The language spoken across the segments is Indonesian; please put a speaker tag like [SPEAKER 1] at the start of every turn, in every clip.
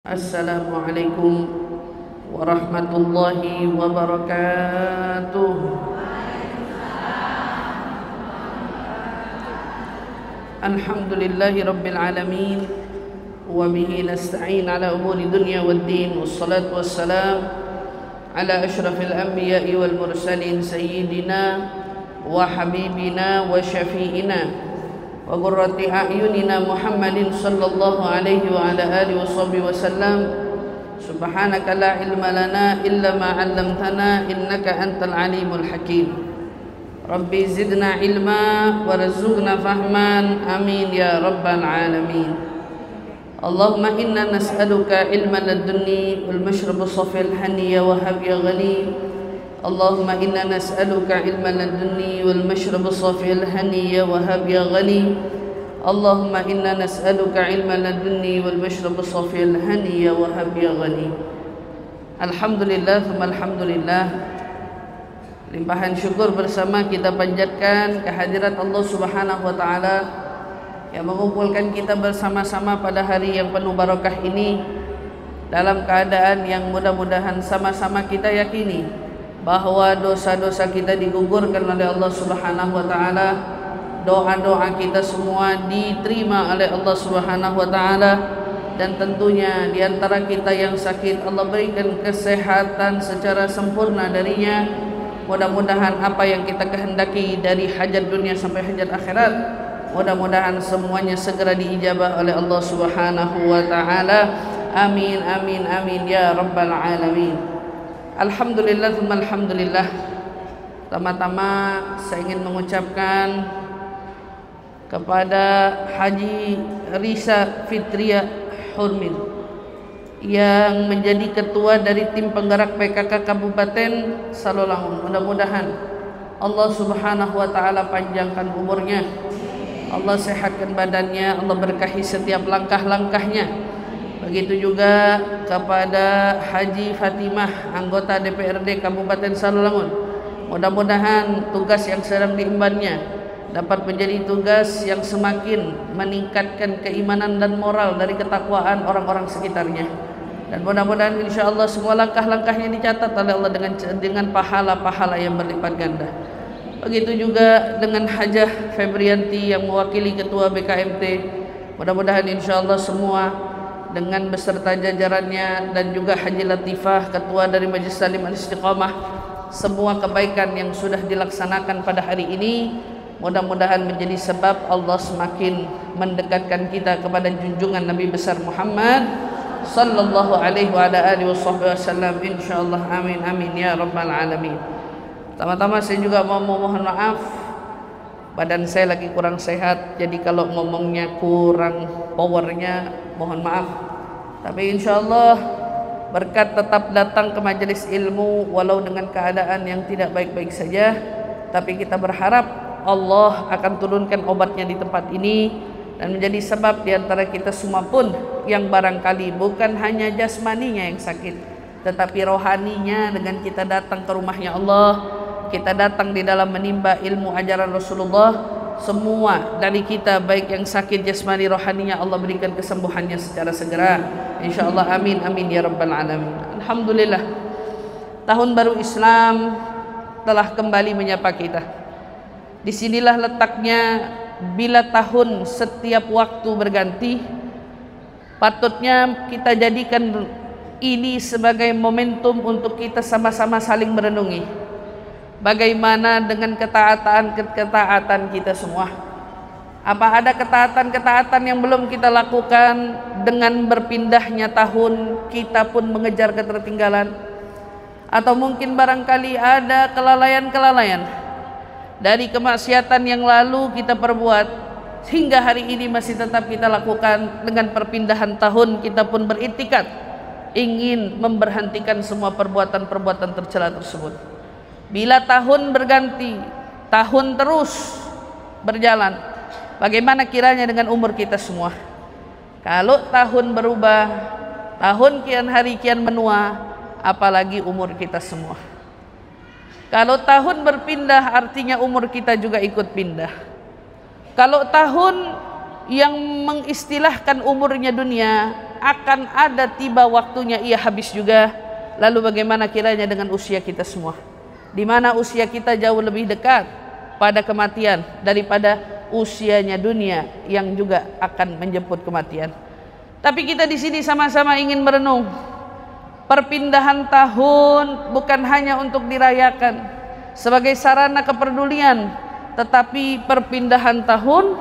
[SPEAKER 1] Assalamualaikum warahmatullahi wabarakatuh. Alhamdulillahi rabbil alamin, wa bihi nasta'in ala umuri dunya waddin, wassalatu wassalam ala ashrafil anbiya'i wal mursalin sayyidina wa habibina wa syafi'ina wa qurrati a'yunina Muhammadin sallallahu alaihi wa ala alihi wa sahbihi wa sallam. Subhanaka la ilma lana illa ma 'allamtana innaka antal alimul hakim. Rabbi zidna ilma warzuqna fahman, amin ya rabbal alamin. Allahumma inna nas'aluka ilman ladunni wal mashrabu safil haniya wa hab ya ghani. Allahumma inna nas'aluka ilman ladunni wal mashrabu safil haniya wa hab ya ghani. Allahumma inna nas'aluka ilman ladunni wal mashrabu safil haniya wa hab ya ghani. Alhamdulillah, thumma alhamdulillah. Limpahan syukur bersama kita panjatkan kehadirat Allah Subhanahu wa taala yang mengumpulkan kita bersama-sama pada hari yang penuh barakah ini dalam keadaan yang mudah-mudahan sama-sama kita yakini bahwa dosa-dosa kita digugurkan oleh Allah Subhanahu wa taala. Doa-doa kita semua diterima oleh Allah Subhanahu wa taala, dan tentunya di antara kita yang sakit Allah berikan kesehatan secara sempurna darinya. Mudah-mudahan apa yang kita kehendaki dari hajat dunia sampai hajat akhirat, mudah-mudahan semuanya segera diijabah oleh Allah Subhanahu wa taala. Amin amin amin ya rabbal alamin. Alhamdulillah, thumma alhamdulillah. Pertama-tama saya ingin mengucapkan kepada Haji Risa Fitria Hurmil yang menjadi ketua dari tim penggerak PKK Kabupaten Salolangun. Mudah-mudahan Allah Subhanahu wa taala panjangkan umurnya, Allah sehatkan badannya, Allah berkahi setiap langkah-langkahnya. Begitu juga kepada Haji Fatimah, anggota DPRD Kabupaten Salolangun. Mudah-mudahan tugas yang sedang diembannya dapat menjadi tugas yang semakin meningkatkan keimanan dan moral dari ketakwaan orang-orang sekitarnya. Dan mudah-mudahan insya-Allah semua langkah-langkahnya dicatat oleh Allah dengan pahala-pahala yang berlipat ganda. Begitu juga dengan Hajah Febrianti yang mewakili ketua BKMT. Mudah-mudahan insya-Allah semua dengan beserta jajarannya, dan juga Haji Latifah, ketua dari Majelis Talim Al-Istiqamah, semua kebaikan yang sudah dilaksanakan pada hari ini mudah-mudahan menjadi sebab Allah semakin mendekatkan kita kepada junjungan Nabi besar Muhammad sallallahu alaihi wa ala alihi wasallam, insyaallah. Amin amin ya rabbal alamin. Pertama-tama saya juga mau mohon maaf, badan saya lagi kurang sehat, jadi kalau ngomongnya kurang powernya mohon maaf. Tapi insyaallah berkat tetap datang ke majelis ilmu walau dengan keadaan yang tidak baik-baik saja, tapi kita berharap Allah akan turunkan obatnya di tempat ini dan menjadi sebab di antara kita semua pun yang barangkali bukan hanya jasmaninya yang sakit, tetapi rohaninya, dengan kita datang ke rumahnya Allah, kita datang di dalam menimba ilmu ajaran Rasulullah, semua dari kita baik yang sakit jasmani rohaninya Allah berikan kesembuhannya secara segera, insyaallah. Amin amin ya rabbal alamin. Alhamdulillah, tahun baru Islam telah kembali menyapa kita. Disinilah letaknya, bila tahun setiap waktu berganti, patutnya kita jadikan ini sebagai momentum untuk kita sama-sama saling merenungi bagaimana dengan ketaatan kita semua. Apa ada ketaatan yang belum kita lakukan? Dengan berpindahnya tahun, kita pun mengejar ketertinggalan, atau mungkin barangkali ada kelalaian dari kemaksiatan yang lalu kita perbuat hingga hari ini masih tetap kita lakukan. Dengan perpindahan tahun, kita pun beriktikad ingin memberhentikan semua perbuatan-perbuatan tercela tersebut. Bila tahun berganti, tahun terus berjalan, bagaimana kiranya dengan umur kita semua? Kalau tahun berubah, tahun kian hari kian menua, apalagi umur kita semua. Kalau tahun berpindah, artinya umur kita juga ikut pindah. Kalau tahun yang mengistilahkan umurnya dunia, akan ada tiba waktunya ia habis juga. Lalu bagaimana kiranya dengan usia kita semua, di mana usia kita jauh lebih dekat pada kematian daripada usianya dunia yang juga akan menjemput kematian. Tapi kita di sini sama-sama ingin merenung, perpindahan tahun bukan hanya untuk dirayakan sebagai sarana kepedulian, tetapi perpindahan tahun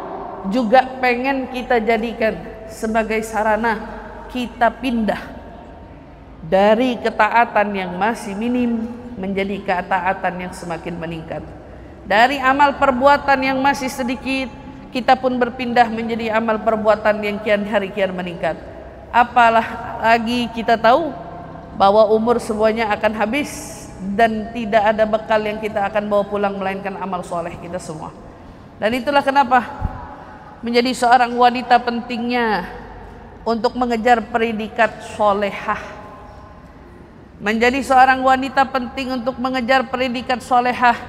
[SPEAKER 1] juga pengen kita jadikan sebagai sarana kita pindah dari ketaatan yang masih minim menjadi ketaatan yang semakin meningkat. Dari amal perbuatan yang masih sedikit, kita pun berpindah menjadi amal perbuatan yang kian hari kian meningkat. Apalah lagi kita tahu bahwa umur semuanya akan habis dan tidak ada bekal yang kita akan bawa pulang melainkan amal soleh kita semua. Dan itulah kenapa menjadi seorang wanita pentingnya untuk mengejar predikat solehah. Menjadi seorang wanita penting untuk mengejar predikat solehah,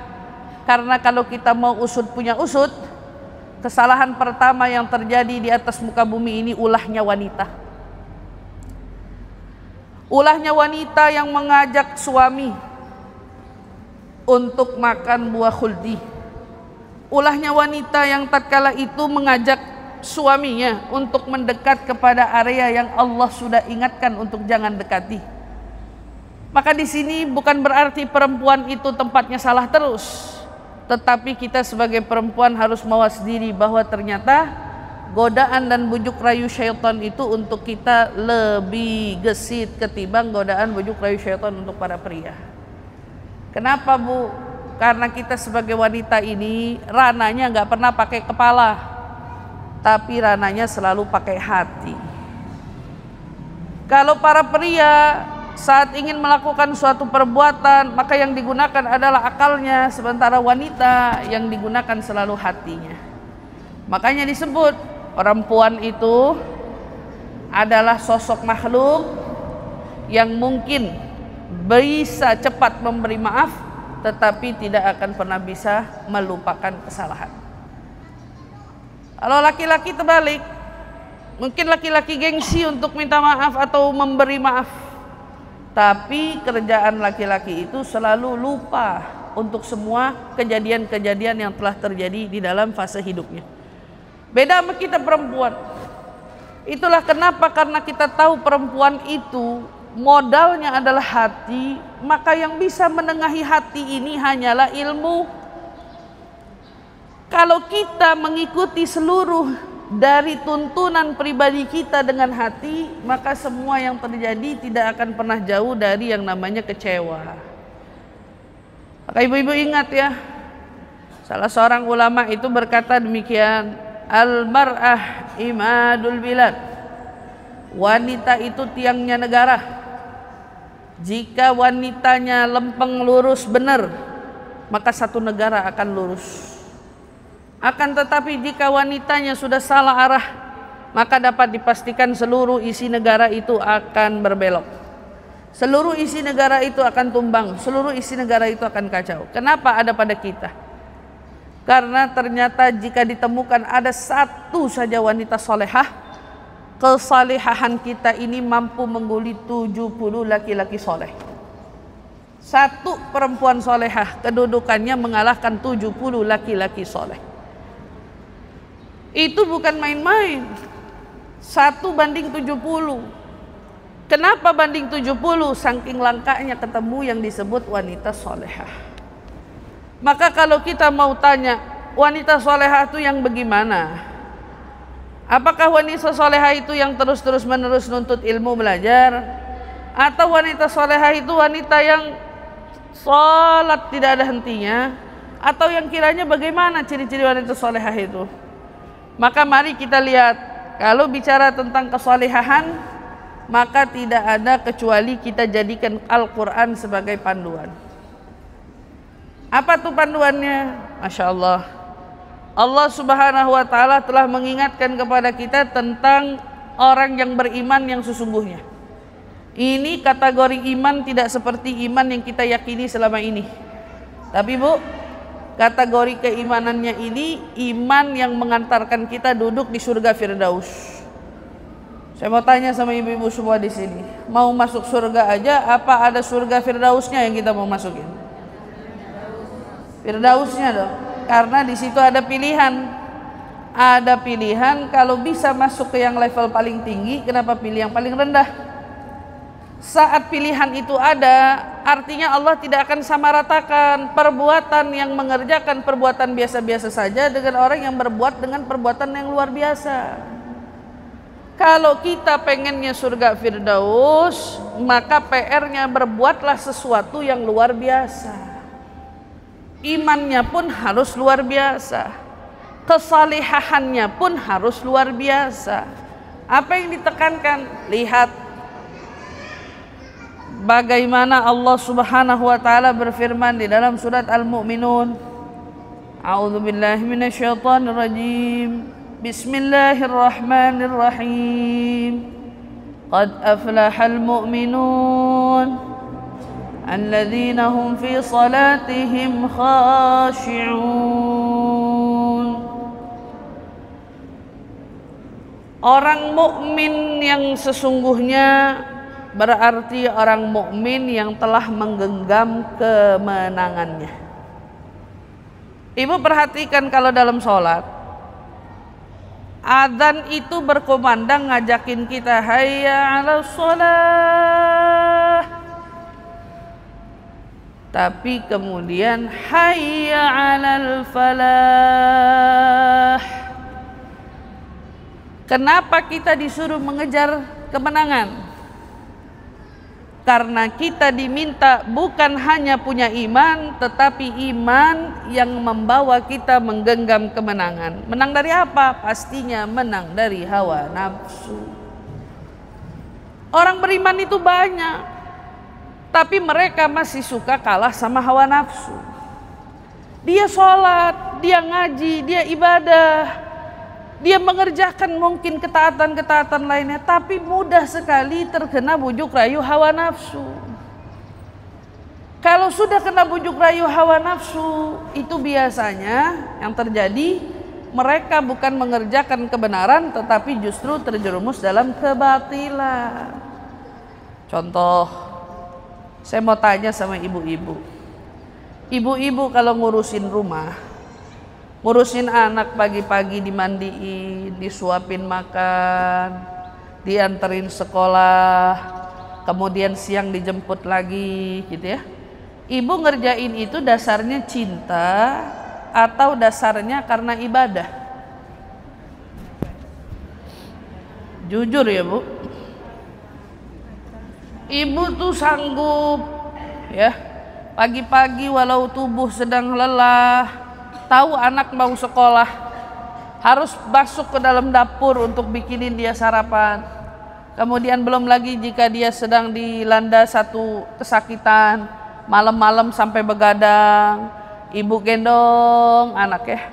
[SPEAKER 1] karena kalau kita mau usut punya usut, kesalahan pertama yang terjadi di atas muka bumi ini ulahnya wanita. Ulahnya wanita yang mengajak suami untuk makan buah khuldi. Ulahnya wanita yang tatkala itu mengajak suaminya untuk mendekat kepada area yang Allah sudah ingatkan untuk jangan dekati. Maka di sini bukan berarti perempuan itu tempatnya salah terus, tetapi kita sebagai perempuan harus mawas diri bahwa ternyata godaan dan bujuk rayu syaitan itu untuk kita lebih gesit ketimbang godaan bujuk rayu syaitan untuk para pria. Kenapa, Bu? Karena kita sebagai wanita ini rananya nggak pernah pakai kepala, tapi rananya selalu pakai hati. Kalau para pria saat ingin melakukan suatu perbuatan, maka yang digunakan adalah akalnya, sementara wanita yang digunakan selalu hatinya. Makanya disebut perempuan itu adalah sosok makhluk yang mungkin bisa cepat memberi maaf, tetapi tidak akan pernah bisa melupakan kesalahan. Kalau laki-laki terbalik, mungkin laki-laki gengsi untuk minta maaf atau memberi maaf, tapi kerjaan laki-laki itu selalu lupa untuk semua kejadian-kejadian yang telah terjadi di dalam fase hidupnya. Beda sama kita perempuan. Itulah kenapa, karena kita tahu perempuan itu modalnya adalah hati, maka yang bisa menengahi hati ini hanyalah ilmu. Kalau kita mengikuti seluruh dari tuntunan pribadi kita dengan hati, maka semua yang terjadi tidak akan pernah jauh dari yang namanya kecewa. Maka ibu-ibu ingat ya, salah seorang ulama itu berkata demikian, al-mar'ah imadul bilad, wanita itu tiangnya negara. Jika wanitanya lempeng lurus benar, maka satu negara akan lurus. Akan tetapi jika wanitanya sudah salah arah, maka dapat dipastikan seluruh isi negara itu akan berbelok. Seluruh isi negara itu akan tumbang, seluruh isi negara itu akan kacau. Kenapa ada pada kita? Karena ternyata jika ditemukan ada satu saja wanita solehah, kesalehahan kita ini mampu mengguli 70 laki-laki soleh. Satu perempuan solehah kedudukannya mengalahkan 70 laki-laki soleh. Itu bukan main-main. 1 banding 70. Kenapa banding 70? Saking langkanya ketemu yang disebut wanita solehah. Maka kalau kita mau tanya, wanita solehah itu yang bagaimana? Apakah wanita solehah itu yang terus-terus menerus nuntut ilmu belajar? Atau wanita solehah itu wanita yang sholat tidak ada hentinya? Atau yang kiranya bagaimana ciri-ciri wanita solehah itu? Maka mari kita lihat, kalau bicara tentang kesolehahan, maka tidak ada kecuali kita jadikan Al-Quran sebagai panduan. Apa tuh panduannya? Masya Allah, Allah Subhanahu wa Ta'ala telah mengingatkan kepada kita tentang orang yang beriman yang sesungguhnya. Ini kategori iman tidak seperti iman yang kita yakini selama ini. Tapi Bu, Kategori keimanannya ini iman yang mengantarkan kita duduk di surga Firdaus. Saya mau tanya sama ibu-ibu semua di sini, mau masuk surga aja apa ada surga Firdausnya yang kita mau masukin? Firdausnya dong, karena di situ ada pilihan. Ada pilihan, kalau bisa masuk ke yang level paling tinggi, kenapa pilih yang paling rendah? Saat pilihan itu ada, artinya Allah tidak akan samaratakan perbuatan yang mengerjakan perbuatan biasa-biasa saja dengan orang yang berbuat dengan perbuatan yang luar biasa. Kalau kita pengennya surga Firdaus, maka PR-nya berbuatlah sesuatu yang luar biasa. Imannya pun harus luar biasa, kesalihahannya pun harus luar biasa. Apa yang ditekankan? Lihat bagaimana Allah Subhanahu wa taala berfirman di dalam surat Al-Mu'minun. A'udzubillahi minasyaitonir rajim. Bismillahirrahmanirrahim. Qad aflahal mu'minun alladzina hum fi salatihim khashi'un. Orang mukmin yang sesungguhnya berarti orang mukmin yang telah menggenggam kemenangannya. Ibu perhatikan kalau dalam sholat, adzan itu berkumandang ngajakin kita hayya 'alas sholah, tapi kemudian hayya 'alal falah. Kenapa kita disuruh mengejar kemenangan? Karena kita diminta bukan hanya punya iman, tetapi iman yang membawa kita menggenggam kemenangan. Menang dari apa? Pastinya menang dari hawa nafsu. Orang beriman itu banyak, tapi mereka masih suka kalah sama hawa nafsu. Dia sholat, dia ngaji, dia ibadah, dia mengerjakan mungkin ketaatan-ketaatan lainnya, tapi mudah sekali terkena bujuk rayu hawa nafsu. Kalau sudah kena bujuk rayu hawa nafsu, itu biasanya yang terjadi, mereka bukan mengerjakan kebenaran, tetapi justru terjerumus dalam kebatilan. Contoh, saya mau tanya sama ibu-ibu. Ibu-ibu kalau ngurusin rumah, ngurusin anak pagi-pagi dimandiin, disuapin makan, dianterin sekolah, kemudian siang dijemput lagi gitu ya. Ibu ngerjain itu dasarnya cinta atau dasarnya karena ibadah? Jujur ya Bu. Ibu tuh sanggup ya, pagi-pagi walau tubuh sedang lelah, tahu anak mau sekolah, harus masuk ke dalam dapur untuk bikinin dia sarapan. Kemudian belum lagi jika dia sedang dilanda satu kesakitan, malam-malam sampai begadang, ibu gendong anak ya,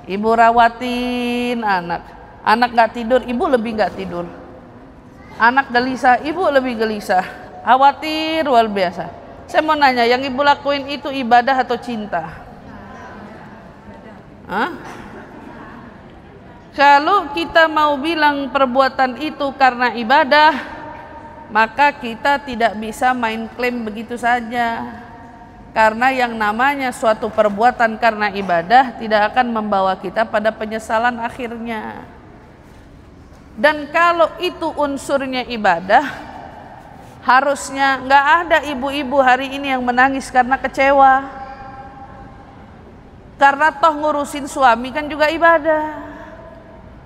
[SPEAKER 1] ibu rawatin anak gak tidur, ibu lebih gak tidur. Anak gelisah, ibu lebih gelisah, khawatir luar biasa. Saya mau nanya, yang ibu lakuin itu ibadah atau cinta? Kalau kita mau bilang perbuatan itu karena ibadah, maka kita tidak bisa main klaim begitu saja. Karena yang namanya suatu perbuatan karena ibadah tidak akan membawa kita pada penyesalan akhirnya. Dan kalau itu unsurnya ibadah, harusnya nggak ada ibu-ibu hari ini yang menangis karena kecewa. Karena toh ngurusin suami kan juga ibadah,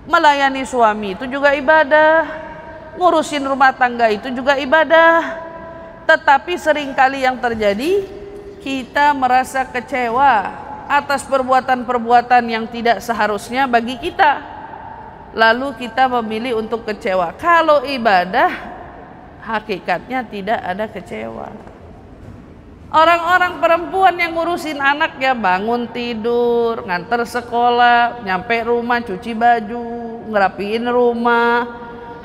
[SPEAKER 1] melayani suami itu juga ibadah, ngurusin rumah tangga itu juga ibadah. Tetapi seringkali yang terjadi, kita merasa kecewa atas perbuatan-perbuatan yang tidak seharusnya bagi kita, lalu kita memilih untuk kecewa. Kalau ibadah, hakikatnya tidak ada kecewa. Orang-orang perempuan yang ngurusin anak ya, bangun tidur, nganter sekolah, nyampe rumah cuci baju, ngerapiin rumah,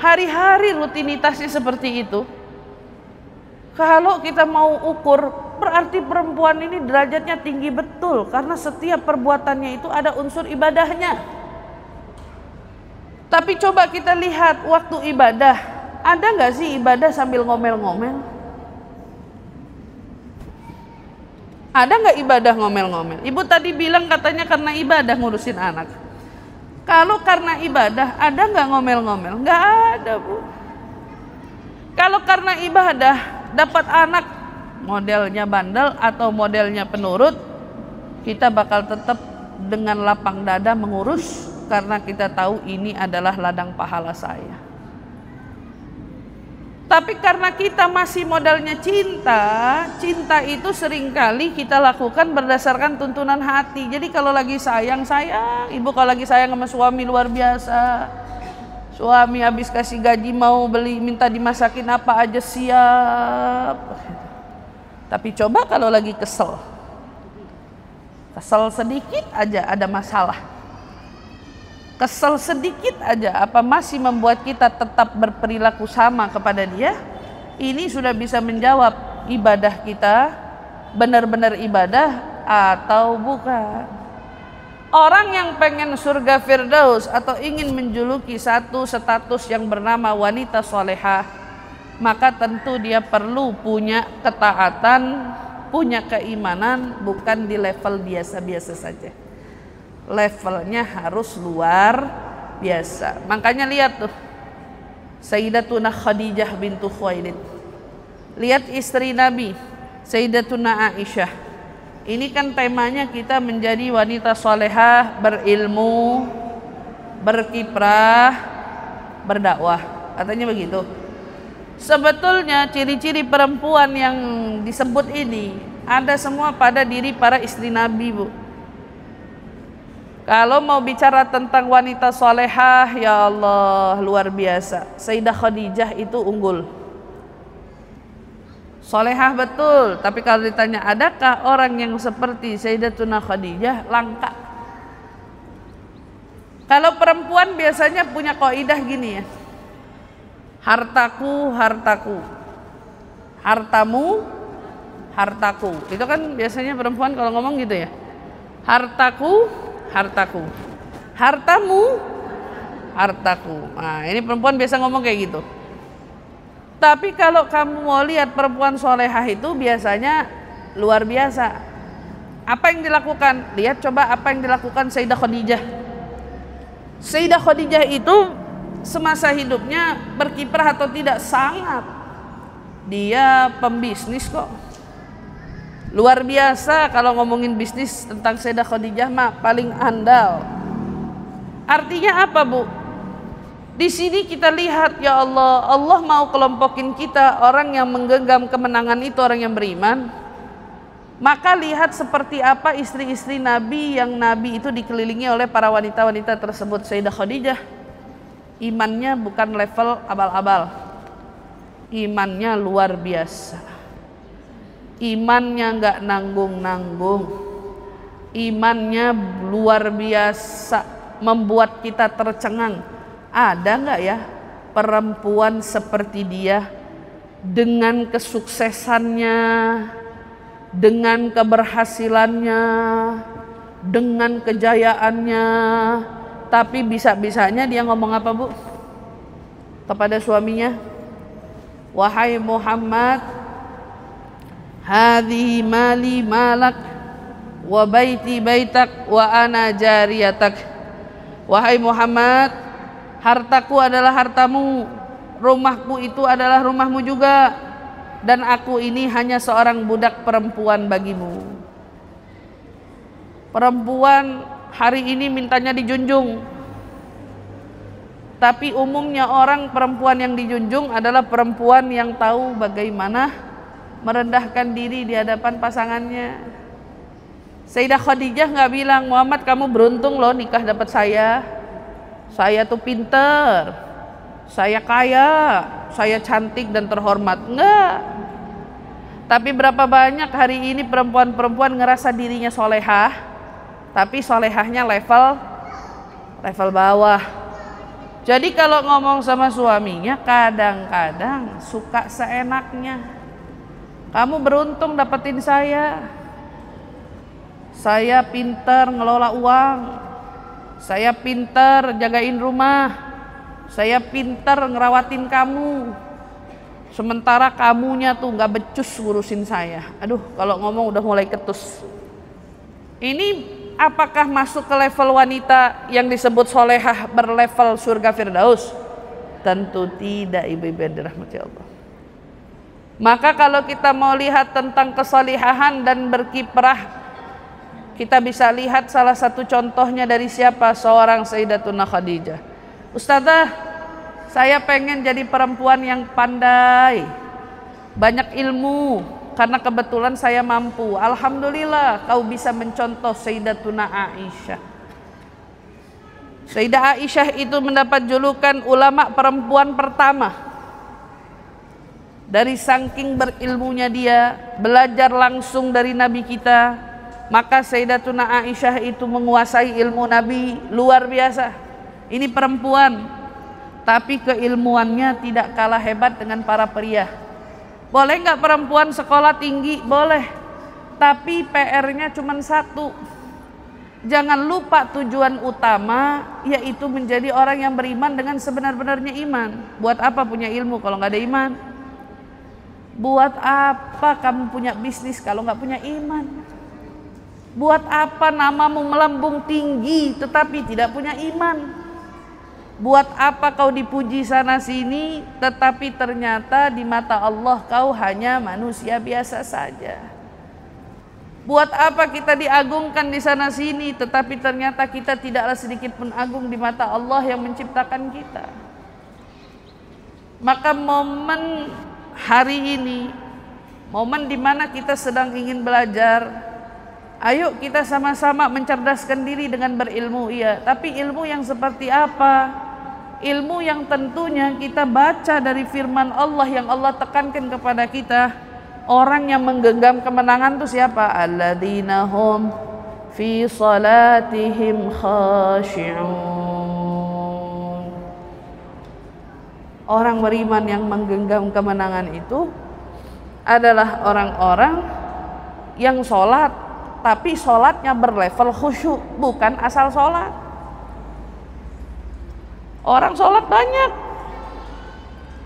[SPEAKER 1] hari-hari rutinitasnya seperti itu. Kalau kita mau ukur berarti perempuan ini derajatnya tinggi betul, karena setiap perbuatannya itu ada unsur ibadahnya. Tapi coba kita lihat waktu ibadah, ada nggak sih ibadah sambil ngomel-ngomel? Ada nggak ibadah ngomel-ngomel? Ibu tadi bilang katanya karena ibadah ngurusin anak. Kalau karena ibadah, ada nggak ngomel-ngomel? Nggak ada, Bu. Kalau karena ibadah dapat anak modelnya bandel atau modelnya penurut, kita bakal tetap dengan lapang dada mengurus, karena kita tahu ini adalah ladang pahala saya. Tapi karena kita masih modalnya cinta, cinta itu seringkali kita lakukan berdasarkan tuntunan hati. Jadi kalau lagi sayang, ibu kalau lagi sayang sama suami luar biasa. Suami habis kasih gaji mau beli, minta dimasakin apa aja siap. Tapi coba kalau lagi kesel sedikit aja ada masalah, kesel sedikit aja apa masih membuat kita tetap berperilaku sama kepada dia? Ini sudah bisa menjawab ibadah kita benar-benar ibadah atau bukan. Orang yang pengen surga Firdaus atau ingin menjuluki satu status yang bernama wanita solehah, maka tentu dia perlu punya ketaatan, punya keimanan, bukan di level biasa-biasa saja. Levelnya harus luar biasa. Makanya lihat tuh Sayyidatuna Khadijah bintu Khuwailid. Lihat istri Nabi Sayyidatuna Aisyah. Ini kan temanya kita menjadi wanita solehah, berilmu, berkiprah, berdakwah. Katanya begitu. Sebetulnya ciri-ciri perempuan yang disebut ini ada semua pada diri para istri Nabi, Bu. Kalau mau bicara tentang wanita solehah, ya Allah luar biasa. Sayyidah Khadijah itu unggul. Solehah betul, tapi kalau ditanya adakah orang yang seperti Sayyidatuna Khadijah, langka. Kalau perempuan biasanya punya kaidah gini ya. Hartaku, hartaku. Hartamu, hartaku. Itu kan biasanya perempuan kalau ngomong gitu ya. Hartaku, hartaku. Hartamu, hartaku. Nah, ini perempuan biasa ngomong kayak gitu. Tapi kalau kamu mau lihat perempuan solehah itu biasanya luar biasa. Apa yang dilakukan? Lihat coba apa yang dilakukan Sayyidah Khadijah. Sayyidah Khadijah itu semasa hidupnya berkiprah atau tidak? Sangat. Dia pembisnis kok. Luar biasa kalau ngomongin bisnis tentang Sayyidah Khadijah mah paling andal. Artinya apa, Bu? Di sini kita lihat ya Allah, Allah mau kelompokin kita orang yang menggenggam kemenangan itu orang yang beriman. Maka lihat seperti apa istri-istri Nabi yang Nabi itu dikelilingi oleh para wanita-wanita tersebut. Sayyidah Khadijah imannya bukan level abal-abal, imannya luar biasa. Imannya nggak nanggung-nanggung, imannya luar biasa, membuat kita tercengang. Ada nggak ya perempuan seperti dia dengan kesuksesannya, dengan keberhasilannya, dengan kejayaannya, tapi bisa-bisanya dia ngomong apa, Bu? Kepada suaminya, wahai Muhammad, hadhihi mali malak wa baiti baitak wa ana jariyatak. Wahai Muhammad, hartaku adalah hartamu, rumahku itu adalah rumahmu juga, dan aku ini hanya seorang budak perempuan bagimu. Perempuan hari ini mintanya dijunjung, tapi umumnya orang perempuan yang dijunjung adalah perempuan yang tahu bagaimana merendahkan diri di hadapan pasangannya. Sayyidah Khadijah nggak bilang, Muhammad kamu beruntung loh nikah dapat saya tuh pinter, saya kaya, saya cantik dan terhormat. Enggak. Tapi berapa banyak hari ini perempuan-perempuan ngerasa dirinya solehah, tapi solehahnya level bawah. Jadi kalau ngomong sama suaminya kadang-kadang suka seenaknya, Kamu beruntung dapetin saya. Saya pintar ngelola uang. Saya pintar jagain rumah. Saya pintar ngerawatin kamu. Sementara kamunya tuh gak becus ngurusin saya. Aduh, kalau ngomong udah mulai ketus. Ini apakah masuk ke level wanita yang disebut solehah berlevel surga Firdaus? Tentu tidak, ibu-ibu yang dirahmati Allah. Maka kalau kita mau lihat tentang kesalihahan dan berkiprah, kita bisa lihat salah satu contohnya dari siapa? Seorang Sayyidatuna Khadijah. Ustazah, saya pengen jadi perempuan yang pandai, banyak ilmu, karena kebetulan saya mampu. Alhamdulillah kau bisa mencontoh Sayyidatuna Aisyah. Sayyidah Aisyah itu mendapat julukan ulama perempuan pertama. Dari saking berilmunya dia, belajar langsung dari Nabi kita, maka Sayyidatuna Aisyah itu menguasai ilmu Nabi luar biasa. Ini perempuan, tapi keilmuannya tidak kalah hebat dengan para pria. Boleh nggak perempuan sekolah tinggi? Boleh, tapi PR-nya cuma satu. Jangan lupa tujuan utama, yaitu menjadi orang yang beriman dengan sebenar-benarnya iman. Buat apa punya ilmu kalau nggak ada iman? Buat apa kamu punya bisnis kalau nggak punya iman? Buat apa namamu melambung tinggi tetapi tidak punya iman? Buat apa kau dipuji sana sini tetapi ternyata di mata Allah kau hanya manusia biasa saja? Buat apa kita diagungkan di sana sini tetapi ternyata kita tidaklah sedikit pun agung di mata Allah yang menciptakan kita? Maka momen hari ini, momen dimana kita sedang ingin belajar, ayo kita sama-sama mencerdaskan diri dengan berilmu, iya. Tapi ilmu yang seperti apa? Ilmu yang tentunya kita baca dari firman Allah yang Allah tekankan kepada kita. Orang yang menggenggam kemenangan itu siapa? Alladzina hum fi salatihim khashi'un. Orang beriman yang menggenggam kemenangan itu adalah orang-orang yang sholat, tapi sholatnya berlevel khusyuk, bukan asal sholat. Orang sholat banyak,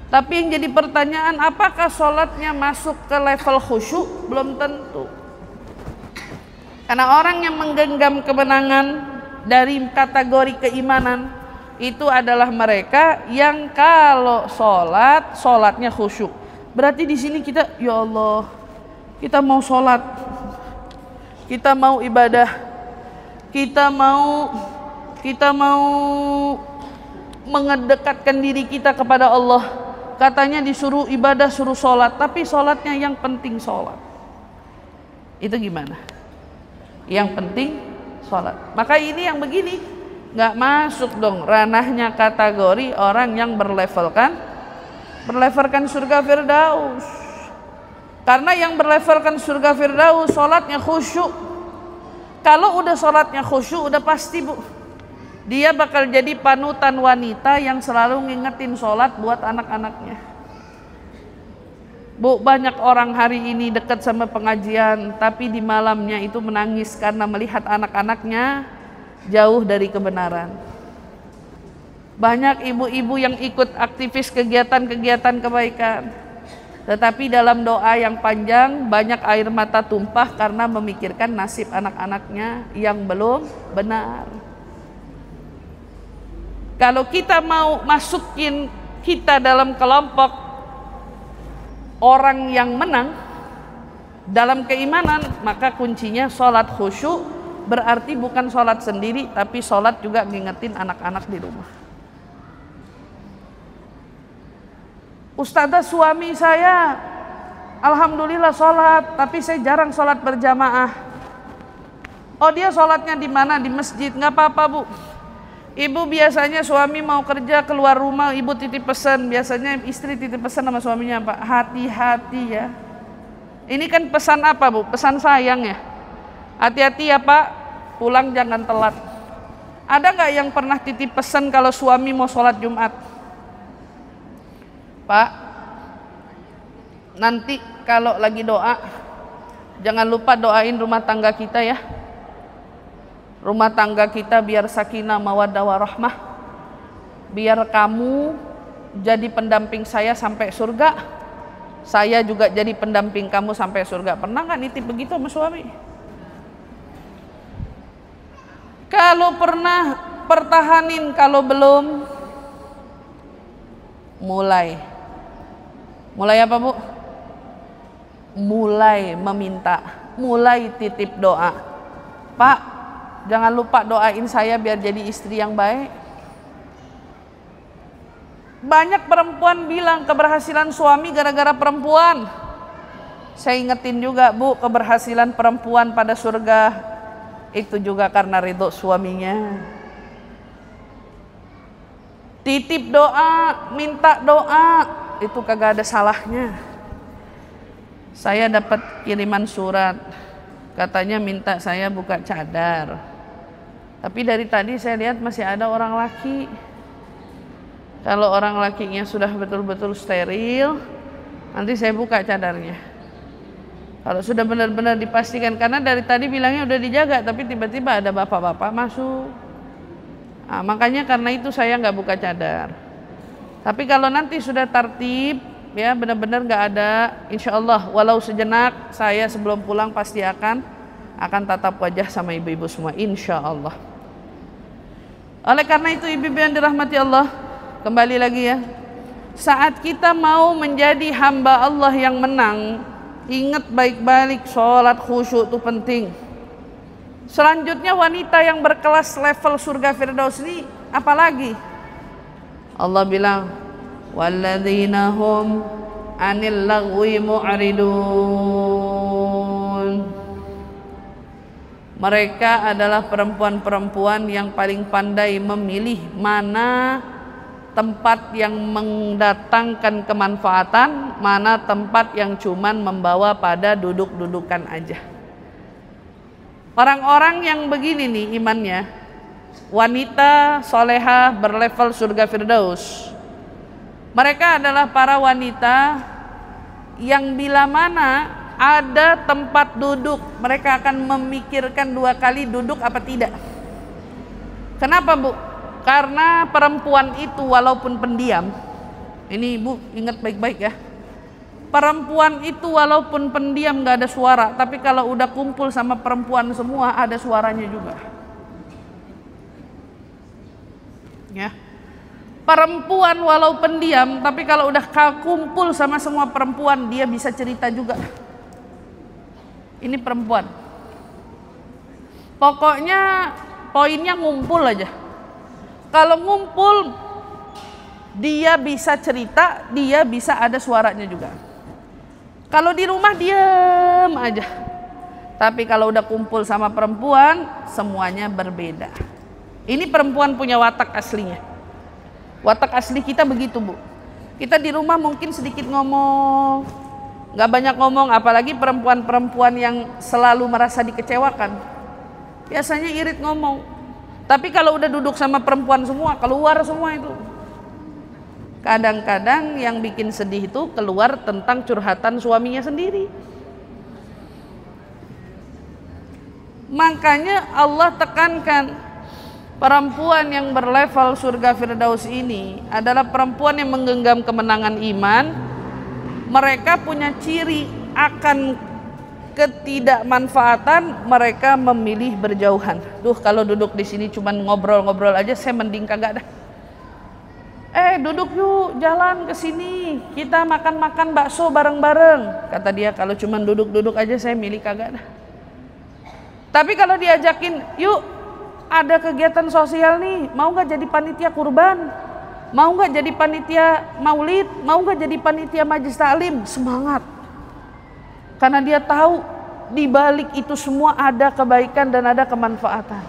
[SPEAKER 1] tapi yang jadi pertanyaan, apakah sholatnya masuk ke level khusyuk? Belum tentu. Karena orang yang menggenggam kemenangan dari kategori keimanan itu adalah mereka yang kalau sholat, sholatnya khusyuk. Berarti di sini kita, ya Allah, kita mau sholat, kita mau ibadah, kita mau mengedekatkan diri kita kepada Allah. Katanya disuruh ibadah, suruh sholat, tapi sholatnya yang penting sholat. Itu gimana? Yang penting sholat. Maka ini yang begini nggak masuk dong ranahnya kategori orang yang berlevelkan surga Firdaus. Karena yang berlevelkan surga Firdaus sholatnya khusyuk. Kalau udah sholatnya khusyuk, udah pasti bu, dia bakal jadi panutan wanita yang selalu ngingetin sholat buat anak-anaknya. Bu, banyak orang hari ini dekat sama pengajian, tapi di malamnya itu menangis karena melihat anak-anaknya jauh dari kebenaran. Banyak ibu-ibu yang ikut aktivis kegiatan-kegiatan kebaikan, tetapi dalam doa yang panjang banyak air mata tumpah karena memikirkan nasib anak-anaknya yang belum benar. Kalau kita mau masukin kita dalam kelompok orang yang menang dalam keimanan, maka kuncinya sholat khusyuk. Berarti bukan sholat sendiri, tapi sholat juga ngingetin anak-anak di rumah. Ustazah, suami saya alhamdulillah sholat, tapi saya jarang sholat berjamaah. Oh, dia sholatnya di mana? Di masjid. Nggak apa-apa bu. Ibu biasanya suami mau kerja keluar rumah, ibu titip pesan. Biasanya istri titip pesan sama suaminya apa? Hati-hati ya. Ini kan pesan apa bu? Pesan sayang ya. Hati-hati ya pak, pulang jangan telat. Ada nggak yang pernah titip pesan kalau suami mau sholat Jumat? Pak, nanti kalau lagi doa jangan lupa doain rumah tangga kita ya. Rumah tangga kita biar sakinah mawaddah warahmah. Biar kamu jadi pendamping saya sampai surga, saya juga jadi pendamping kamu sampai surga. Pernah nggak nitip begitu sama suami? Kalau pernah, pertahanin. Kalau belum, mulai apa Bu? Mulai meminta, mulai titip doa. Pak, jangan lupa doain saya biar jadi istri yang baik. Banyak perempuan bilang keberhasilan suami gara-gara perempuan. Saya ingetin juga Bu, keberhasilan perempuan pada surga itu juga karena ridho suaminya. Titip doa, minta doa, itu kagak ada salahnya. Saya dapat kiriman surat, katanya minta saya buka cadar. Tapi dari tadi saya lihat masih ada orang laki. Kalau orang lakinya sudah betul-betul steril, nanti saya buka cadarnya. Kalau sudah benar-benar dipastikan, karena dari tadi bilangnya udah dijaga, tapi tiba-tiba ada bapak-bapak masuk. Nah, makanya karena itu saya nggak buka cadar. Tapi kalau nanti sudah tertib, ya benar-benar nggak ada, insya Allah walau sejenak saya sebelum pulang pasti akan tatap wajah sama ibu-ibu semua, insya Allah. Oleh karena itu ibu-ibu yang dirahmati Allah, kembali lagi ya, saat kita mau menjadi hamba Allah yang menang, ingat baik-baik sholat khusyuk itu penting. Selanjutnya wanita yang berkelas level surga Firdaus ini apalagi? Allah bilang, walladzina hum 'anil lagwi mu'ridun. Mereka adalah perempuan-perempuan yang paling pandai memilih mana tempat yang mendatangkan kemanfaatan, mana tempat yang cuman membawa pada duduk-dudukan aja. Orang-orang yang begini nih imannya, wanita solehah berlevel surga Firdaus, mereka adalah para wanita yang bila mana ada tempat duduk, mereka akan memikirkan 2 kali duduk apa tidak. Kenapa Bu? Karena perempuan itu walaupun pendiam, ini Ibu ingat baik-baik ya, perempuan itu walaupun pendiam gak ada suara, tapi kalau udah kumpul sama perempuan semua ada suaranya juga. Ya, perempuan walau pendiam, tapi kalau udah kumpul sama semua perempuan dia bisa cerita juga. Ini perempuan. Pokoknya poinnya ngumpul aja. Kalau ngumpul, dia bisa cerita, dia bisa ada suaranya juga. Kalau di rumah diam aja. Tapi kalau udah kumpul sama perempuan, semuanya berbeda. Ini perempuan punya watak aslinya. Watak asli kita begitu Bu. Kita di rumah mungkin sedikit ngomong, gak banyak ngomong, apalagi perempuan-perempuan yang selalu merasa dikecewakan. Biasanya irit ngomong. Tapi kalau udah duduk sama perempuan semua, keluar semua itu. Kadang-kadang yang bikin sedih itu keluar tentang curhatan suaminya sendiri. Makanya Allah tekankan, perempuan yang berlevel surga Firdaus ini adalah perempuan yang menggenggam kemenangan iman. Mereka punya ciri akan ketidakmanfaatan, mereka memilih berjauhan. Duh, kalau duduk di sini cuman ngobrol-ngobrol aja, saya mending kagak dah. Duduk yuk, jalan ke sini, kita makan-makan bakso bareng-bareng. Kata dia, kalau cuman duduk-duduk aja saya milih kagak dah. Tapi kalau diajakin, yuk ada kegiatan sosial nih, mau nggak jadi panitia kurban? Mau nggak jadi panitia maulid? Mau nggak jadi panitia majlis taklim? Semangat. Karena dia tahu di balik itu semua ada kebaikan dan ada kemanfaatan.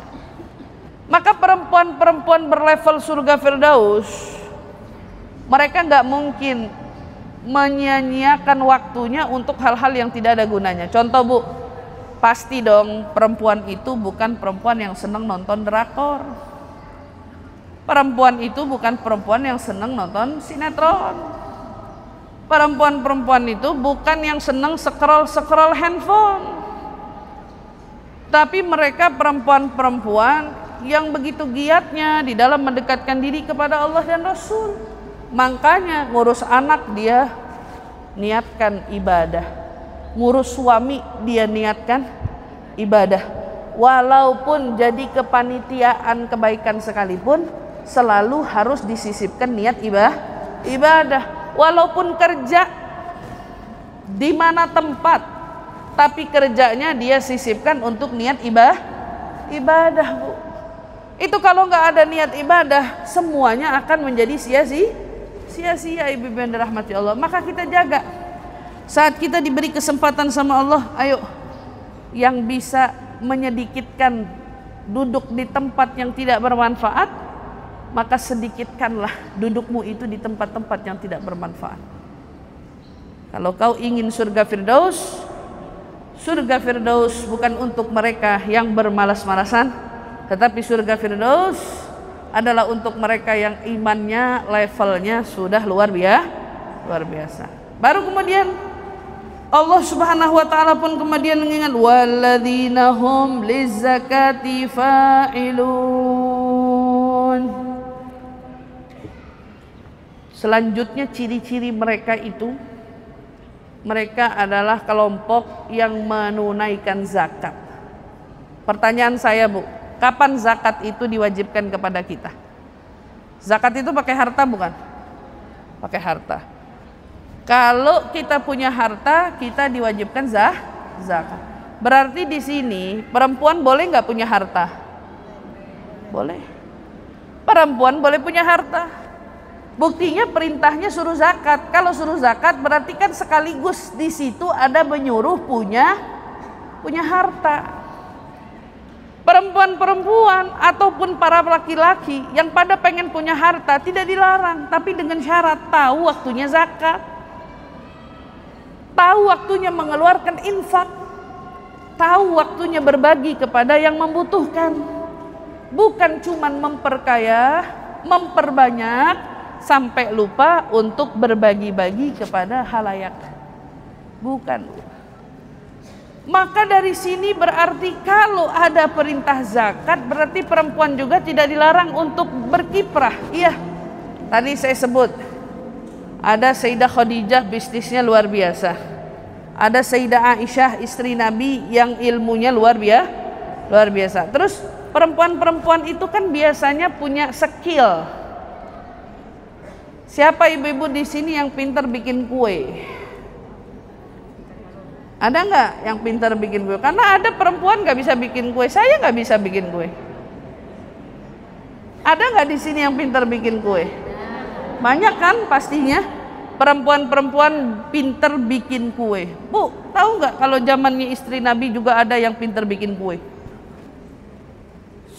[SPEAKER 1] Maka perempuan-perempuan berlevel surga Firdaus, mereka nggak mungkin menyia-nyiakan waktunya untuk hal-hal yang tidak ada gunanya. Contoh Bu, pasti dong perempuan itu bukan perempuan yang senang nonton drakor. Perempuan itu bukan perempuan yang senang nonton sinetron. Perempuan-perempuan itu bukan yang senang scroll handphone, tapi mereka perempuan-perempuan yang begitu giatnya di dalam mendekatkan diri kepada Allah dan Rasul. Makanya ngurus anak dia niatkan ibadah, ngurus suami dia niatkan ibadah. Walaupun jadi kepanitiaan kebaikan sekalipun, selalu harus disisipkan niat ibadah. Walaupun kerja di mana tempat, tapi kerjanya dia sisipkan untuk niat ibadah, Bu. Itu kalau nggak ada niat ibadah, semuanya akan menjadi sia-sia, ibu yang dirahmati Allah. Maka kita jaga. Saat kita diberi kesempatan sama Allah, ayo yang bisa menyedikitkan duduk di tempat yang tidak bermanfaat, maka sedikitkanlah dudukmu itu di tempat-tempat yang tidak bermanfaat. Kalau kau ingin surga Firdaus bukan untuk mereka yang bermalas-malasan, tetapi surga Firdaus adalah untuk mereka yang imannya, levelnya sudah luar biasa. Baru kemudian Allah Subhanahu wa taala pun kemudian mengingat walladzina hum lizzakati fa'ilun. Selanjutnya ciri-ciri mereka itu, mereka adalah kelompok yang menunaikan zakat. Pertanyaan saya, Bu, kapan zakat itu diwajibkan kepada kita? Zakat itu pakai harta bukan? Pakai harta. Kalau kita punya harta, kita diwajibkan zakat. Berarti di sini perempuan boleh nggak punya harta? Boleh. Perempuan boleh punya harta. Buktinya perintahnya suruh zakat. Kalau suruh zakat berarti kan sekaligus di situ ada menyuruh punya harta. Perempuan-perempuan ataupun para laki-laki yang pada pengen punya harta tidak dilarang, tapi dengan syarat tahu waktunya zakat, tahu waktunya mengeluarkan infak, tahu waktunya berbagi kepada yang membutuhkan. Bukan cuman memperkaya, memperbanyak sampai lupa untuk berbagi-bagi kepada halayak. Bukan. Maka dari sini berarti kalau ada perintah zakat, berarti perempuan juga tidak dilarang untuk berkiprah. Iya, tadi saya sebut ada Sayyidah Khadijah, bisnisnya luar biasa. Ada Sayyidah Aisyah, istri Nabi, yang ilmunya luar biasa. Terus perempuan-perempuan itu kan biasanya punya skill. Siapa ibu-ibu di sini yang pintar bikin kue? Ada nggak yang pintar bikin kue? Karena ada perempuan nggak bisa bikin kue. Saya nggak bisa bikin kue. Ada nggak di sini yang pintar bikin kue? Banyak kan pastinya perempuan-perempuan pintar bikin kue. Bu, tahu nggak kalau zamannya istri Nabi juga ada yang pintar bikin kue?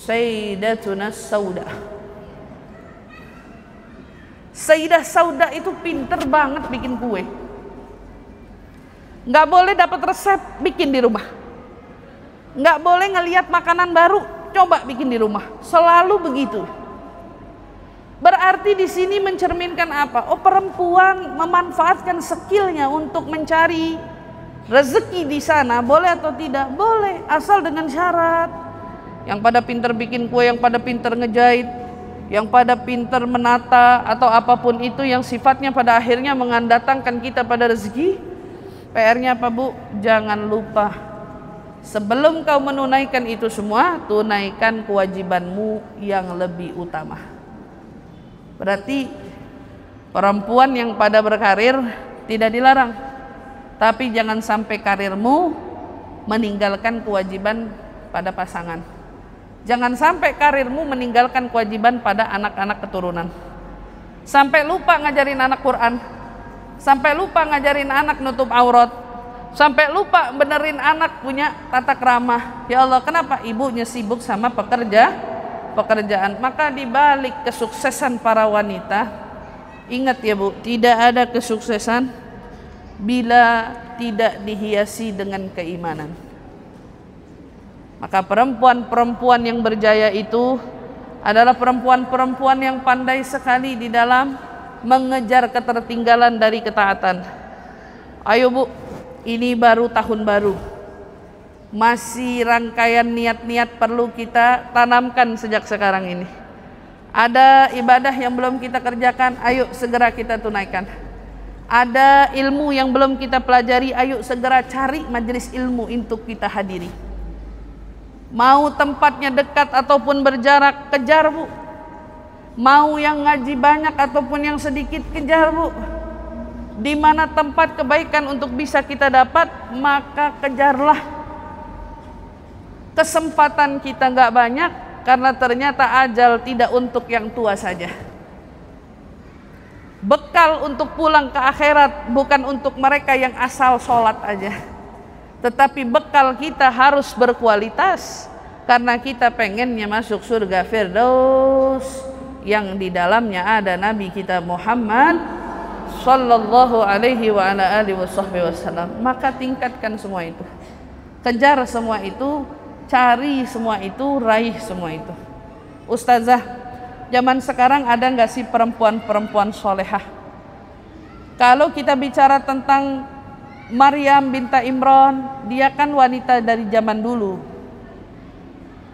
[SPEAKER 1] Sayyidatuna Saudah. Sayyidah Saudah itu pinter banget bikin kue. Nggak boleh dapat resep, bikin di rumah. Nggak boleh ngelihat makanan baru, coba bikin di rumah. Selalu begitu. Berarti di sini mencerminkan apa? Oh, perempuan memanfaatkan skillnya untuk mencari rezeki di sana, boleh atau tidak? Boleh, asal dengan syarat. Yang pada pinter bikin kue, yang pada pinter ngejahit, yang pada pintar menata atau apapun itu yang sifatnya pada akhirnya mendatangkan kita pada rezeki. PR-nya apa, Bu? Jangan lupa sebelum kau menunaikan itu semua, tunaikan kewajibanmu yang lebih utama. Berarti perempuan yang pada berkarir tidak dilarang, tapi jangan sampai karirmu meninggalkan kewajiban pada pasangan. Jangan sampai karirmu meninggalkan kewajiban pada anak-anak keturunan. Sampai lupa ngajarin anak Quran, sampai lupa ngajarin anak nutup aurat, sampai lupa benerin anak punya tata krama. Ya Allah, kenapa? Ibunya sibuk sama pekerjaan. Maka di balik kesuksesan para wanita, ingat ya Bu, tidak ada kesuksesan bila tidak dihiasi dengan keimanan. Maka perempuan-perempuan yang berjaya itu adalah perempuan-perempuan yang pandai sekali di dalam mengejar ketertinggalan dari ketaatan. Ayo Bu, ini baru tahun baru, masih rangkaian niat-niat perlu kita tanamkan sejak sekarang ini. Ada ibadah yang belum kita kerjakan, ayo segera kita tunaikan. Ada ilmu yang belum kita pelajari, ayo segera cari majelis ilmu untuk kita hadiri. Mau tempatnya dekat ataupun berjarak, kejar Bu. Mau yang ngaji banyak ataupun yang sedikit, kejar Bu. Di mana tempat kebaikan untuk bisa kita dapat, maka kejarlah. Kesempatan kita nggak banyak, karena ternyata ajal tidak untuk yang tua saja. Bekal untuk pulang ke akhirat bukan untuk mereka yang asal sholat aja, tetapi bekal kita harus berkualitas, karena kita pengennya masuk surga Firdaus yang di dalamnya ada Nabi kita Muhammad sallallahu alaihi wa ala alihi wasallam. Maka tingkatkan semua itu, kejar semua itu, cari semua itu, raih semua itu. Ustazah, zaman sekarang ada nggak sih perempuan-perempuan solehah? Kalau kita bicara tentang Maryam binta Imran, dia kan wanita dari zaman dulu.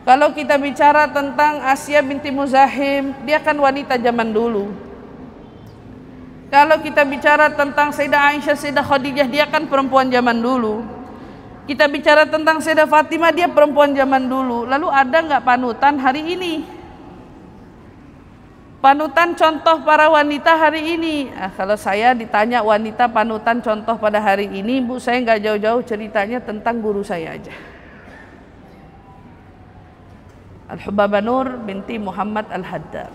[SPEAKER 1] Kalau kita bicara tentang Asya binti Muzahim, dia kan wanita zaman dulu. Kalau kita bicara tentang Sayyidah Aisyah, Sayyidah Khadijah, dia kan perempuan zaman dulu. Kita bicara tentang Sayyidah Fatimah, dia perempuan zaman dulu. Lalu ada nggak panutan hari ini? Panutan contoh para wanita hari ini. Kalau saya ditanya wanita panutan contoh pada hari ini, Bu, saya nggak jauh-jauh ceritanya tentang guru saya aja. Al-Hubabah Nur binti Muhammad Al-Haddar.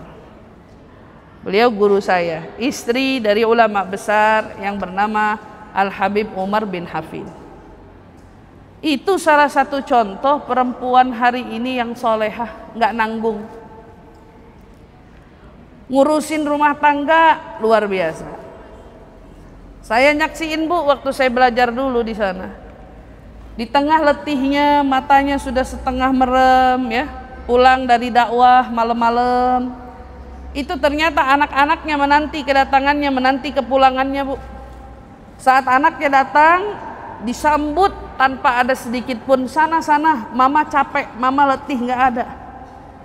[SPEAKER 1] Beliau guru saya, istri dari ulama besar yang bernama Al-Habib Umar bin Hafid. Itu salah satu contoh perempuan hari ini yang solehah, nggak nanggung. Ngurusin rumah tangga luar biasa. Saya nyaksiin Bu waktu saya belajar dulu di sana. Di tengah letihnya, matanya sudah setengah merem ya, pulang dari dakwah malam-malam. Itu ternyata anak-anaknya menanti kedatangannya, menanti kepulangannya Bu. Saat anaknya datang, disambut tanpa ada sedikit pun sana-sana, mama capek, mama letih, nggak ada.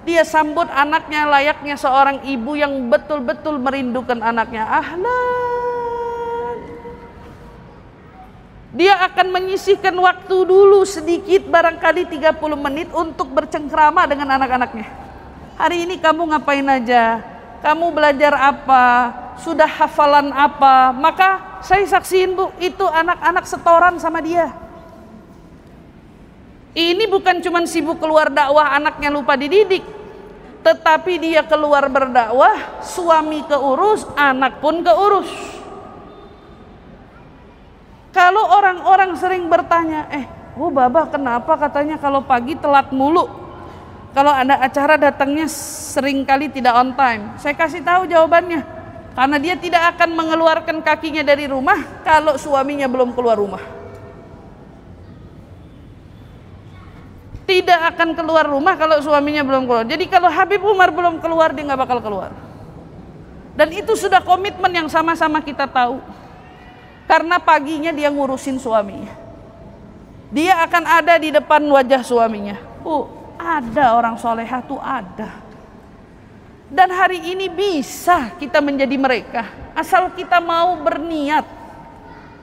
[SPEAKER 1] Dia sambut anaknya layaknya seorang ibu yang betul-betul merindukan anaknya. Ahlan. Dia akan menyisihkan waktu dulu sedikit, barangkali 30 menit untuk bercengkrama dengan anak-anaknya. Hari ini kamu ngapain aja? Kamu belajar apa? Sudah hafalan apa? Maka saya saksiin Bu, itu anak-anak setoran sama dia. Ini bukan cuma sibuk keluar dakwah, anaknya lupa dididik, tetapi dia keluar berdakwah, suami keurus, anak pun keurus. Kalau orang-orang sering bertanya, Bu Baba kenapa katanya kalau pagi telat mulu, kalau ada acara datangnya sering kali tidak on time? Saya kasih tahu jawabannya, karena dia tidak akan mengeluarkan kakinya dari rumah kalau suaminya belum keluar rumah. Tidak akan keluar rumah kalau suaminya belum keluar. Jadi kalau Habib Umar belum keluar, dia nggak bakal keluar. Dan itu sudah komitmen yang sama-sama kita tahu. Karena paginya dia ngurusin suaminya. Dia akan ada di depan wajah suaminya. Ada orang solehah tuh ada. Dan hari ini bisa kita menjadi mereka. Asal kita mau berniat,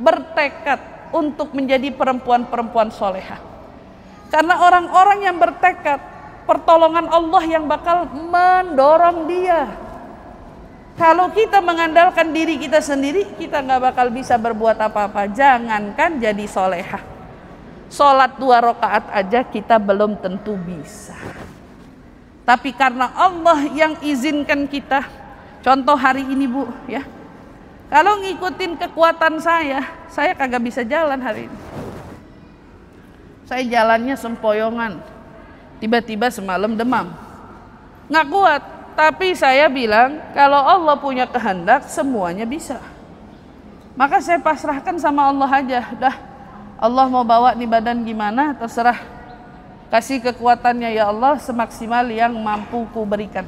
[SPEAKER 1] bertekad untuk menjadi perempuan-perempuan solehah. Karena orang-orang yang bertekad, pertolongan Allah yang bakal mendorong dia. Kalau kita mengandalkan diri kita sendiri, kita nggak bakal bisa berbuat apa-apa. Jangankan jadi solehah, sholat 2 rakaat aja kita belum tentu bisa. Tapi karena Allah yang izinkan kita, contoh hari ini Bu ya, kalau ngikutin kekuatan saya kagak bisa jalan hari ini. Saya jalannya sempoyongan, tiba-tiba semalam demam, nggak kuat. Tapi saya bilang kalau Allah punya kehendak semuanya bisa. Maka saya pasrahkan sama Allah aja. Dah, Allah mau bawa nih badan gimana terserah. Kasih kekuatannya ya Allah semaksimal yang mampu ku berikan.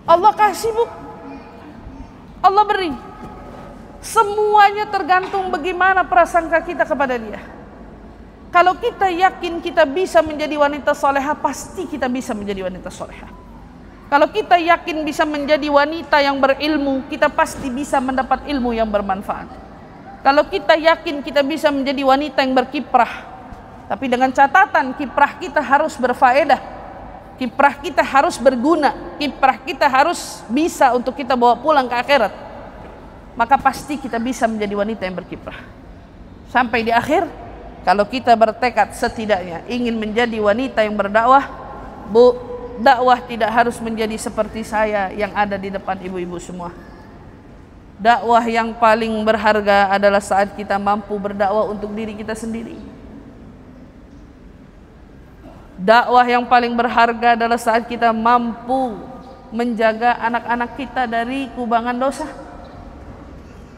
[SPEAKER 1] Allah kasih Bu. Allah beri. Semuanya tergantung bagaimana prasangka kita kepada Dia. Kalau kita yakin kita bisa menjadi wanita soleha, pasti kita bisa menjadi wanita soleha. Kalau kita yakin bisa menjadi wanita yang berilmu, kita pasti bisa mendapat ilmu yang bermanfaat. Kalau kita yakin kita bisa menjadi wanita yang berkiprah, tapi dengan catatan kiprah kita harus berfaedah, kiprah kita harus berguna, kiprah kita harus bisa untuk kita bawa pulang ke akhirat, maka pasti kita bisa menjadi wanita yang berkiprah. Sampai di akhir, kalau kita bertekad setidaknya ingin menjadi wanita yang berdakwah, Bu, dakwah tidak harus menjadi seperti saya yang ada di depan ibu-ibu semua. Dakwah yang paling berharga adalah saat kita mampu berdakwah untuk diri kita sendiri. Dakwah yang paling berharga adalah saat kita mampu menjaga anak-anak kita dari kubangan dosa.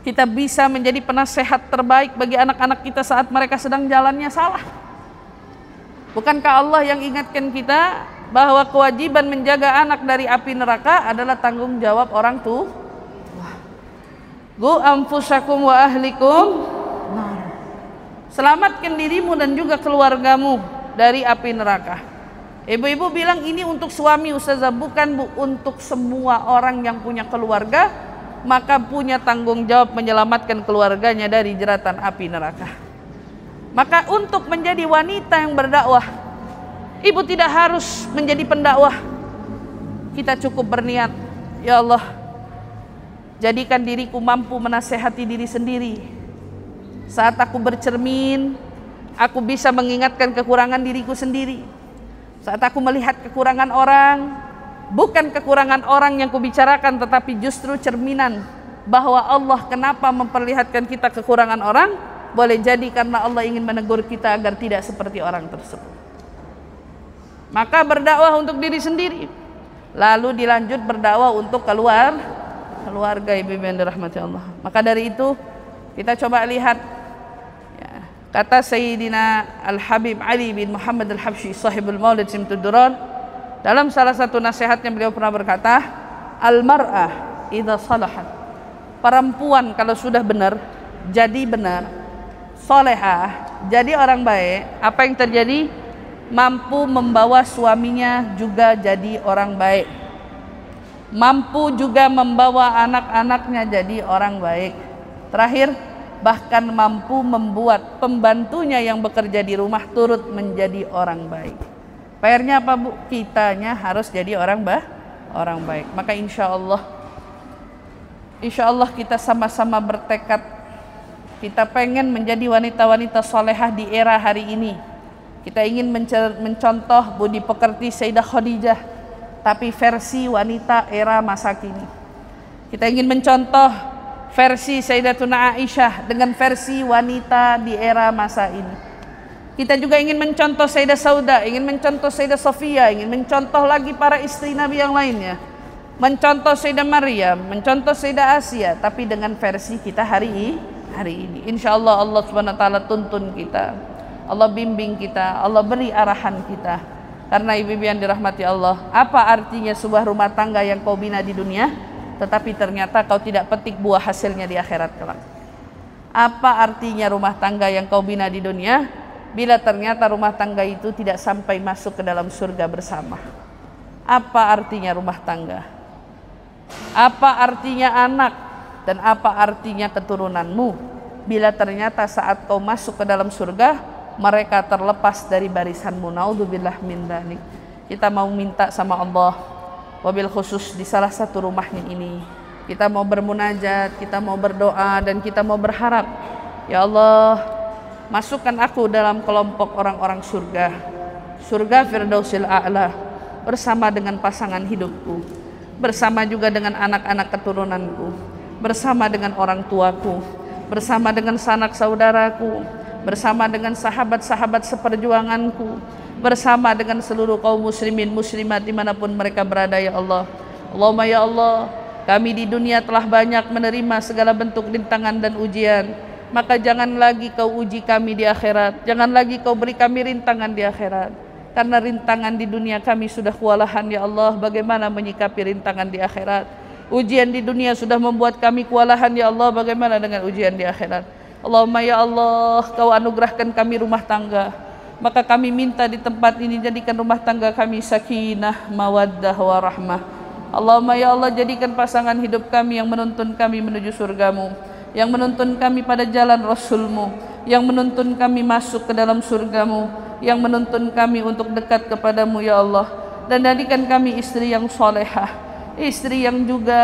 [SPEAKER 1] Kita bisa menjadi penasehat terbaik bagi anak-anak kita saat mereka sedang jalannya salah. Bukankah Allah yang ingatkan kita bahwa kewajiban menjaga anak dari api neraka adalah tanggung jawab orang tua? Qu anfusakum wa ahlikum nar. Selamatkan dirimu dan juga keluargamu dari api neraka. Ibu-ibu bilang ini untuk suami Ustazah, bukan Bu, untuk semua orang yang punya keluarga, maka punya tanggung jawab menyelamatkan keluarganya dari jeratan api neraka. Maka untuk menjadi wanita yang berdakwah, ibu tidak harus menjadi pendakwah. Kita cukup berniat, ya Allah, jadikan diriku mampu menasehati diri sendiri. Saat aku bercermin, aku bisa mengingatkan kekurangan diriku sendiri. Saat aku melihat kekurangan orang, bukan kekurangan orang yang kubicarakan, tetapi justru cerminan bahwa Allah kenapa memperlihatkan kita kekurangan orang. Boleh jadi karena Allah ingin menegur kita agar tidak seperti orang tersebut. Maka berdakwah untuk diri sendiri, lalu dilanjut berdakwah untuk keluarga ibu-ibu yang dirahmati Allah. Maka dari itu kita coba lihat ya, kata Sayyidina Al-Habib Ali bin Muhammad Al-Habsyi sahibul Maulid Simtuduran, dalam salah satu nasihatnya beliau pernah berkata, al-mar'ah idza salahat, perempuan kalau sudah benar, jadi benar, solehah, jadi orang baik, apa yang terjadi? Mampu membawa suaminya juga jadi orang baik, mampu juga membawa anak-anaknya jadi orang baik. Terakhir, bahkan mampu membuat pembantunya yang bekerja di rumah turut menjadi orang baik. PR-nya apa Bu? Kitanya harus jadi orang baik. Maka insya Allah kita sama-sama bertekad, kita pengen menjadi wanita-wanita solehah di era hari ini. Kita ingin mencontoh budi pekerti Sayyidah Khadijah, tapi versi wanita era masa kini. Kita ingin mencontoh versi Sayyidatuna Aisyah dengan versi wanita di era masa ini. Kita juga ingin mencontoh Sayyidah Sauda, ingin mencontoh Sayyidah Sofia, ingin mencontoh lagi para istri Nabi yang lainnya, mencontoh Sayyidah Maryam, mencontoh Sayyidah Asia, tapi dengan versi kita hari ini. Insya Allah Allah Subhanahu Wa Taala tuntun kita, Allah bimbing kita, Allah beri arahan kita. Karena ibu-ibu yang dirahmati Allah, apa artinya sebuah rumah tangga yang kau bina di dunia, tetapi ternyata kau tidak petik buah hasilnya di akhirat kelak? Apa artinya rumah tangga yang kau bina di dunia, bila ternyata rumah tangga itu tidak sampai masuk ke dalam surga bersama? Apa artinya rumah tangga? Apa artinya anak? Dan apa artinya keturunanmu bila ternyata saat kau masuk ke dalam surga mereka terlepas dari barisanmu? Naudzubillah min dzalik. Kita mau minta sama Allah, wabil khusus di salah satu rumahnya ini, kita mau bermunajat, kita mau berdoa, dan kita mau berharap, ya Allah, masukkan aku dalam kelompok orang-orang surga, surga Firdausil A'la, bersama dengan pasangan hidupku, bersama juga dengan anak-anak keturunanku, bersama dengan orang tuaku, bersama dengan sanak saudaraku, bersama dengan sahabat-sahabat seperjuanganku, bersama dengan seluruh kaum muslimin muslimat dimanapun mereka berada, ya Allah. Allahumma ya Allah, kami di dunia telah banyak menerima segala bentuk rintangan dan ujian, maka jangan lagi kau uji kami di akhirat, jangan lagi kau beri kami rintangan di akhirat, karena rintangan di dunia kami sudah kewalahan, ya Allah. Bagaimana menyikapi rintangan di akhirat? Ujian di dunia sudah membuat kami kewalahan ya Allah, bagaimana dengan ujian di akhirat? Allahumma ya Allah, Kau anugerahkan kami rumah tangga, maka kami minta di tempat ini jadikan rumah tangga kami sakinah, mawaddah, warahmah. Allahumma ya Allah, jadikan pasangan hidup kami yang menuntun kami menuju surgamu, yang menuntun kami pada jalan Rasulmu, yang menuntun kami masuk ke dalam surgamu, yang menuntun kami untuk dekat kepadamu ya Allah. Dan jadikan kami istri yang solehah, istri yang juga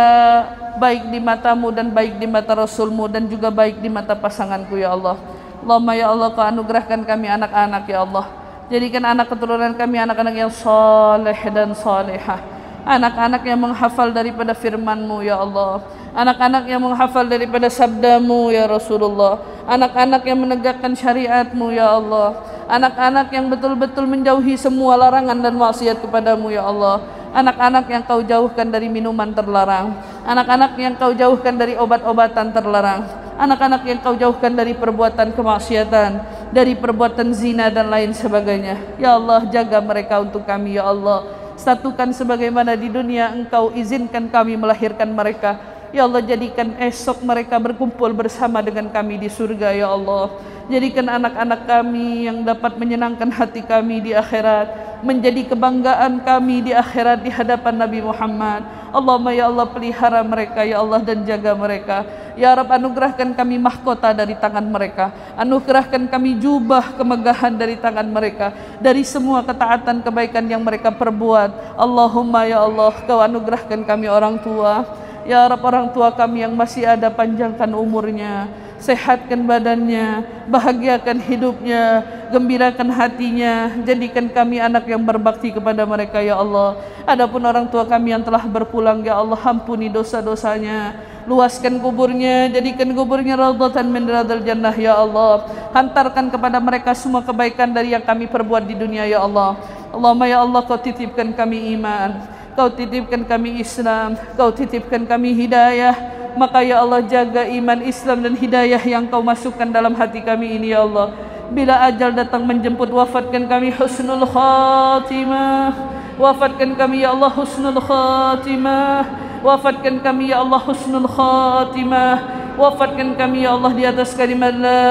[SPEAKER 1] baik di matamu dan baik di mata Rasulmu dan juga baik di mata pasanganku ya Allah. Allahumma ya Allah, Kau anugerahkan kami anak-anak ya Allah. Jadikan anak keturunan kami anak-anak yang soleh dan solehah, anak-anak yang menghafal daripada firman-Mu ya Allah, anak-anak yang menghafal daripada sabda-Mu ya Rasulullah, anak-anak yang menegakkan syariat-Mu ya Allah, anak-anak yang betul-betul menjauhi semua larangan dan maksiat kepadamu ya Allah, anak-anak yang Kau jauhkan dari minuman terlarang, anak-anak yang Kau jauhkan dari obat-obatan terlarang, anak-anak yang Kau jauhkan dari perbuatan kemaksiatan, dari perbuatan zina dan lain sebagainya ya Allah. Jaga mereka untuk kami ya Allah, satukan sebagaimana di dunia Engkau izinkan kami melahirkan mereka ya Allah. Jadikan esok mereka berkumpul bersama dengan kami di surga ya Allah. Jadikan anak-anak kami yang dapat menyenangkan hati kami di akhirat, menjadi kebanggaan kami di akhirat di hadapan Nabi Muhammad. Allahumma ya Allah, pelihara mereka ya Allah dan jaga mereka ya Rabb. Anugerahkan kami mahkota dari tangan mereka, anugerahkan kami jubah kemegahan dari tangan mereka, dari semua ketaatan kebaikan yang mereka perbuat. Allahumma ya Allah, Kau anugerahkan kami orang tua ya Rabb. Orang tua kami yang masih ada, panjangkan umurnya, sehatkan badannya, bahagiakan hidupnya, gembirakan hatinya, jadikan kami anak yang berbakti kepada mereka ya Allah. Adapun orang tua kami yang telah berpulang ya Allah, ampuni dosa-dosanya, luaskan kuburnya, jadikan kuburnya raudhatan min riyadil jannah ya Allah. Hantarkan kepada mereka semua kebaikan dari yang kami perbuat di dunia ya Allah. Allahumma ya Allah, Kau titipkan kami iman, Kau titipkan kami Islam, Kau titipkan kami hidayah. Maka ya Allah, jaga iman, Islam dan hidayah yang Kau masukkan dalam hati kami ini ya Allah. Bila ajal datang menjemput, wafatkan kami husnul khatimah, wafatkan kami ya Allah husnul khatimah, wafatkan kami ya Allah husnul khatimah, wafatkan kami ya Allah di atas kalimat la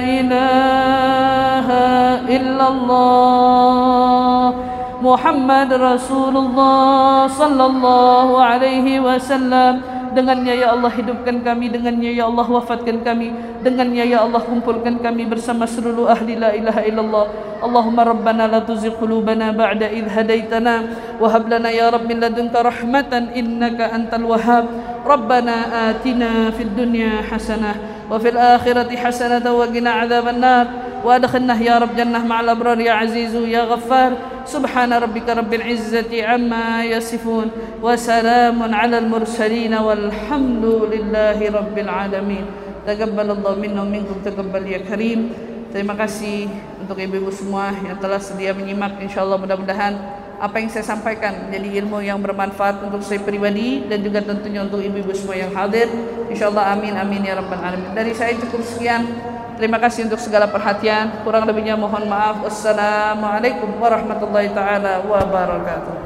[SPEAKER 1] ilaha illallah Muhammad Rasulullah sallallahu alaihi wasallam. Dengannya ya Allah hidupkan kami, dengannya ya Allah wafatkan kami, dengannya ya Allah kumpulkan kami bersama seluruh ahli la ilaha illallah. Allahumma rabbana la tuzigh qulubana ba'da idh hadaitana wa hab lana ya rabb min ladunka rahmatan innaka antal wahhab. Rabbana atina fid dunya hasanah wa fil akhirati hasanah wa qina adzaban nar wa adkhilna ya rabb jannah ma'al abrar ya azizu ya ghaffar. Subhana rabbika rabbil izzati amma yasifun wa salamun alal mursalin walhamdulillahi rabbil alamin. Taqabbalallahu minna minkum taqabbal ya karim. Terima kasih untuk ibu-ibu semua yang telah sedia menyimak. Insyaallah mudah-mudahan apa yang saya sampaikan menjadi ilmu yang bermanfaat untuk saya pribadi dan juga tentunya untuk ibu-ibu semua yang hadir. Insyaallah amin amin ya rabbal alamin. Dari saya cukup sekian. Terima kasih untuk segala perhatian. Kurang lebihnya mohon maaf. Wassalamualaikum warahmatullahi taala wabarakatuh.